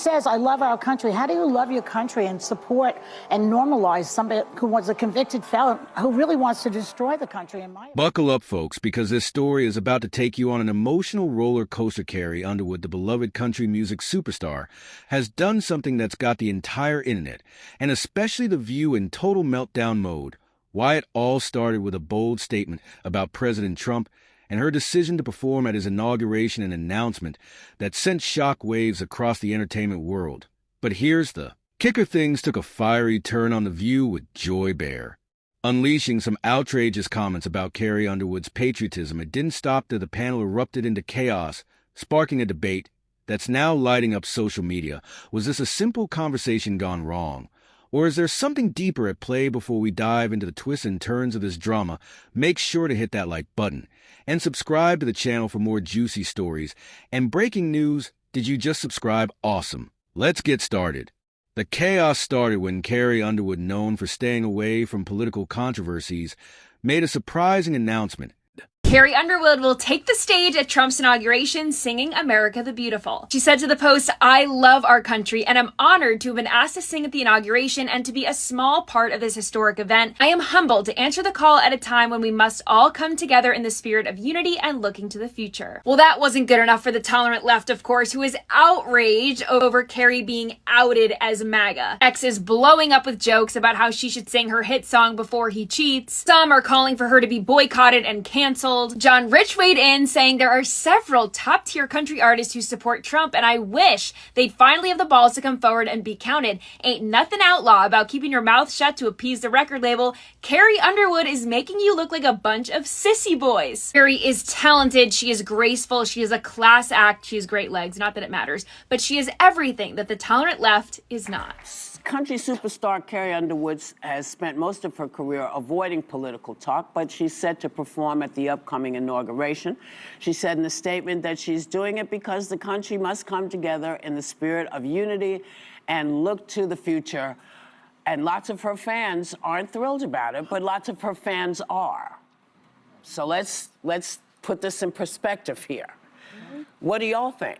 says, I love our country. How do you love your country and support and normalize somebody who was a convicted felon who really wants to destroy the country, in my opinion? Buckle up, folks, because this story is about to take you on an emotional roller coaster. Carrie Underwood, the beloved country music superstar, has done something that's got the entire internet, and especially The View, in total meltdown mode. Why it all started with a bold statement about President Trump and her decision to perform at his inauguration, an announcement that sent shock waves across the entertainment world. But here's the kicker: things took a fiery turn on The View with Joy Behar unleashing some outrageous comments about Carrie Underwood's patriotism. It didn't stop there. The panel erupted into chaos, sparking a debate that's now lighting up social media. Was this a simple conversation gone wrong? Or is there something deeper at play? Before we dive into the twists and turns of this drama, make sure to hit that like button and subscribe to the channel for more juicy stories and breaking news. Did you just subscribe? Awesome. Let's get started. The chaos started when Carrie Underwood, known for staying away from political controversies, made a surprising announcement. Carrie Underwood will take the stage at Trump's inauguration singing America the Beautiful. She said to the Post, "I love our country and I'm honored to have been asked to sing at the inauguration and to be a small part of this historic event. I am humbled to answer the call at a time when we must all come together in the spirit of unity and looking to the future." Well, that wasn't good enough for the tolerant left, of course, who is outraged over Carrie being outed as MAGA. X is blowing up with jokes about how she should sing her hit song Before He Cheats. Some are calling for her to be boycotted and canceled. John Rich weighed in, saying there are several top-tier country artists who support Trump, and I wish they'd finally have the balls to come forward and be counted. Ain't nothing outlaw about keeping your mouth shut to appease the record label. Carrie Underwood is making you look like a bunch of sissy boys. Carrie is talented, she is graceful, she is a class act, she has great legs, not that it matters, but she is everything that the tolerant left is not. Country superstar Carrie Underwood has spent most of her career avoiding political talk, but she's set to perform at the upcoming inauguration. She said in a statement that she's doing it because the country must come together in the spirit of unity and look to the future. And lots of her fans aren't thrilled about it, but lots of her fans are. So let's put this in perspective here. What do y'all think?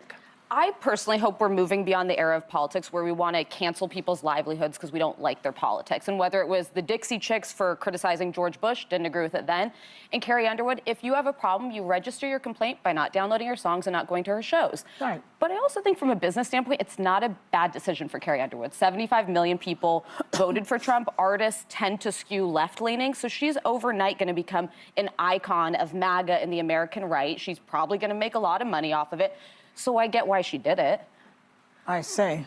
I personally hope we're moving beyond the era of politics where we want to cancel people's livelihoods because we don't like their politics. And whether it was the Dixie Chicks for criticizing George Bush, didn't agree with it then, and Carrie Underwood, if you have a problem, you register your complaint by not downloading her songs and not going to her shows. Right. But I also think from a business standpoint, it's not a bad decision for Carrie Underwood. 75 million people voted for Trump. Artists tend to skew left-leaning, so she's overnight going to become an icon of MAGA and the American right. She's probably going to make a lot of money off of it. So I get why she did it. I say.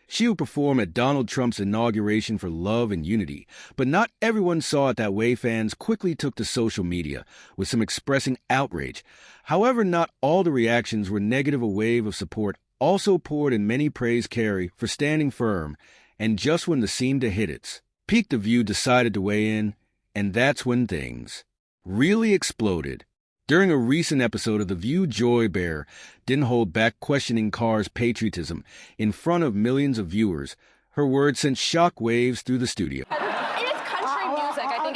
She will perform at Donald Trump's inauguration for love and unity. But not everyone saw it that way. Fans quickly took to social media, with some expressing outrage. However, not all the reactions were negative. A wave of support also poured in. Many praised Carrie for standing firm. And just when the seam to hit its peak, The View decided to weigh in. And that's when things really exploded. During a recent episode of The View, Joy Behar didn't hold back, questioning Carr's patriotism in front of millions of viewers. Her words sent shock waves through the studio.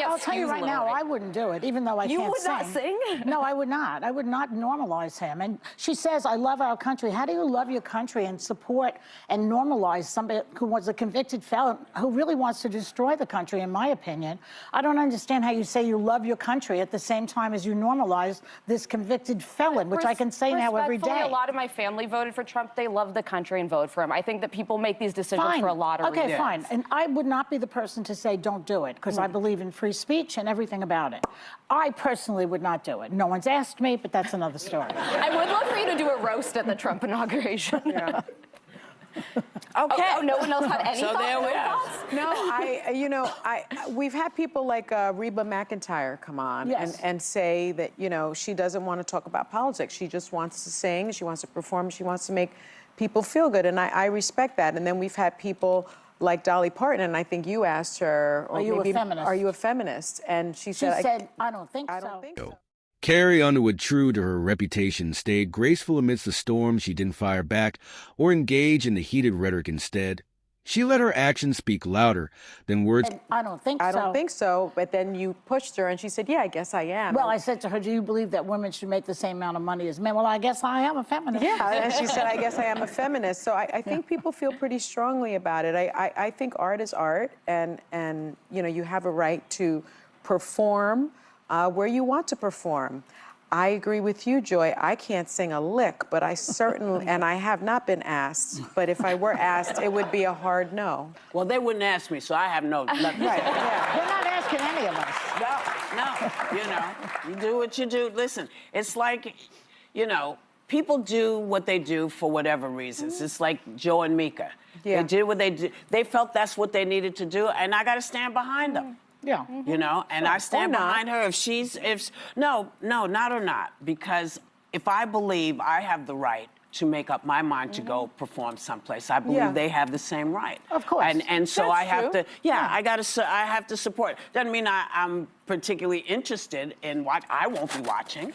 I'll tell you right now, I wouldn't do it, even though I can't sing. You would not sing? No, I would not. I would not normalize him. And she says, I love our country. How do you love your country and support and normalize somebody who was a convicted felon who really wants to destroy the country, in my opinion? I don't understand how you say you love your country at the same time as you normalize this convicted felon, which I can say now every day. A lot of my family voted for Trump. They love the country and vote for him. I think that people make these decisions for a lot of reasons. Okay, fine. And I would not be the person to say don't do it, because I believe in free speech and everything about it. I personally would not do it. No one's asked me, but that's another story. I would love for you to do a roast at the Trump inauguration. Yeah. Okay. Oh, no one else had any thoughts? There we are. No, we've had people like Reba McEntire come on and say that, she doesn't want to talk about politics. She just wants to sing, she wants to perform, she wants to make people feel good, and I respect that. And then we've had people like Dolly Parton, and I think you asked her, or are you a feminist? Are you a feminist? And she said, I don't think so. I don't think so. Carrie Underwood, true to her reputation, stayed graceful amidst the storm. She didn't fire back or engage in the heated rhetoric. Instead, She let her actions speak louder than words. I don't think so. I don't think so, but then you pushed her and she said, yeah, I guess I am. Well, I said to her, do you believe that women should make the same amount of money as men? Well, I guess I am a feminist. Yeah, and she said, I guess I am a feminist. So I think people feel pretty strongly about it. I think art is art, and you know, you have a right to perform where you want to perform. I agree with you, Joy. I can't sing a lick, but I certainly, and I have not been asked, but if I were asked, it would be a hard no. Well, they wouldn't ask me, so I have nothing to say. Yeah. They're not asking any of us. No, you know, you do what you do. Listen, it's like, you know, people do what they do for whatever reasons. It's like Joe and Mika. Yeah. They did what they did. They felt that's what they needed to do, and I got to stand behind them. Yeah. You know, and I stand Or not. behind her no, not or not, because if I believe I have the right to make up my mind to go perform someplace, I believe Yeah. they have the same right. Of course. And so That's I have true. to, I have to support. Doesn't mean I'm particularly interested in what I won't be watching,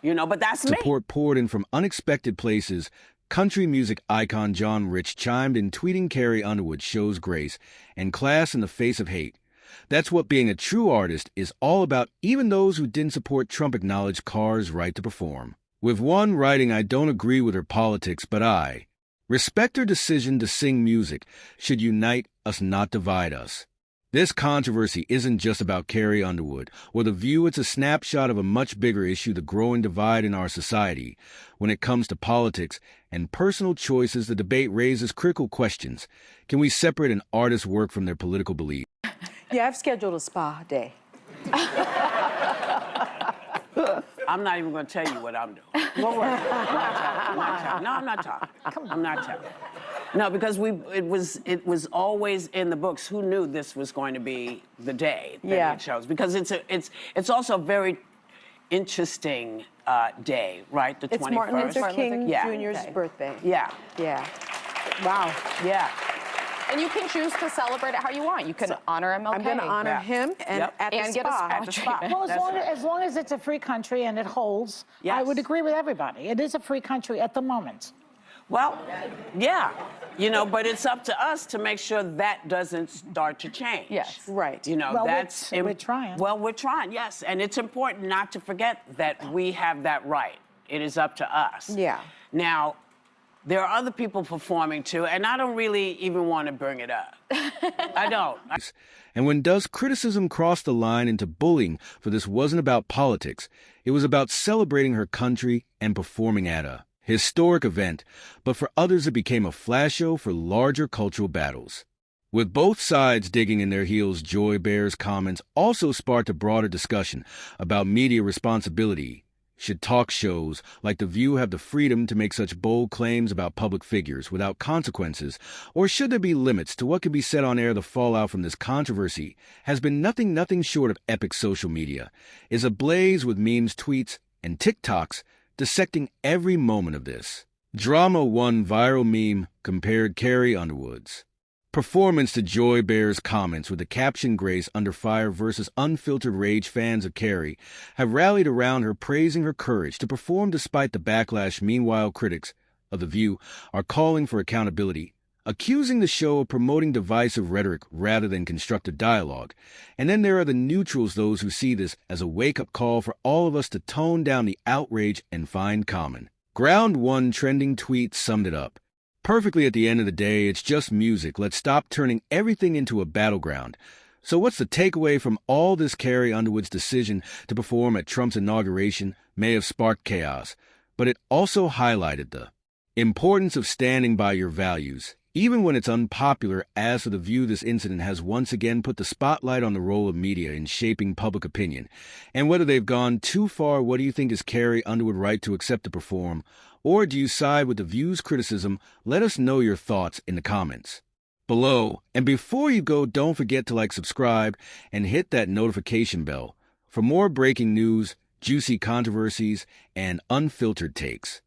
you know, but that's me. Support poured in from unexpected places. Country music icon John Rich chimed in, tweeting Carrie Underwood shows grace and class in the face of hate. That's what being a true artist is all about. Even those who didn't support Trump acknowledged Carr's right to perform. With one writing, I don't agree with her politics, but I respect her decision to sing music should unite us, not divide us. This controversy isn't just about Carrie Underwood or The View. It's a snapshot of a much bigger issue, the growing divide in our society. When it comes to politics and personal choices, the debate raises critical questions. Can we separate an artist's work from their political beliefs? Yeah, I've scheduled a spa day. I'm not even going to tell you what I'm doing. Don't worry. I'm not telling. No, I'm not talking. I'm not telling. No, because it was always in the books. Who knew this was going to be the day that it shows? Because it's also a very interesting day, right? The 21st. It's Martin Luther King Jr.'s birthday. Yeah. Yeah. Wow. Yeah. And you can choose to celebrate it how you want. You can honor MLK. I'm going to honor him and at the And get a spa. spa At the spa. treatment. Well, as long as it's a free country and it holds, I Yes. would agree with everybody. It is a free country at the moment. Well, yeah. You know, but it's up to us to make sure that doesn't start to change. Yes. Right. You know, Well, that's we're trying. Well, we're trying, yes. And it's important not to forget that we have that right. It is up to us. Yeah. Now, there are other people performing too, and I don't really even want to bring it up. I don't. And when does criticism cross the line into bullying? For this wasn't about politics. It was about celebrating her country and performing at a historic event. But for others, it became a flash show for larger cultural battles. With both sides digging in their heels, Joy Bear's comments also sparked a broader discussion about media responsibility. Should talk shows like The View have the freedom to make such bold claims about public figures without consequences? Or should there be limits to what can be said on air? The fallout from this controversy has been nothing short of epic. Social media is ablaze with memes, tweets, and TikToks dissecting every moment of this drama. One viral meme compared Carrie Underwood's performance to Joy Bear's comments with the caption "Grace under fire" versus unfiltered rage. Fans of Carrie have rallied around her, praising her courage to perform despite the backlash. Meanwhile, critics of The View are calling for accountability, accusing the show of promoting divisive rhetoric rather than constructive dialogue. And then there are the neutrals, those who see this as a wake-up call for all of us to tone down the outrage and find common ground. One trending tweet summed it up perfectly: at the end of the day, it's just music. Let's stop turning everything into a battleground. So what's the takeaway from all this? Carrie Underwood's decision to perform at Trump's inauguration may have sparked chaos, but it also highlighted the importance of standing by your values, even when it's unpopular. As for The View, this incident has once again put the spotlight on the role of media in shaping public opinion and whether they've gone too far. What do you think? Is Carrie Underwood right to accept to perform? Or do you side with The View's criticism? Let us know your thoughts in the comments below. And before you go, don't forget to subscribe, and hit that notification bell for more breaking news, juicy controversies, and unfiltered takes.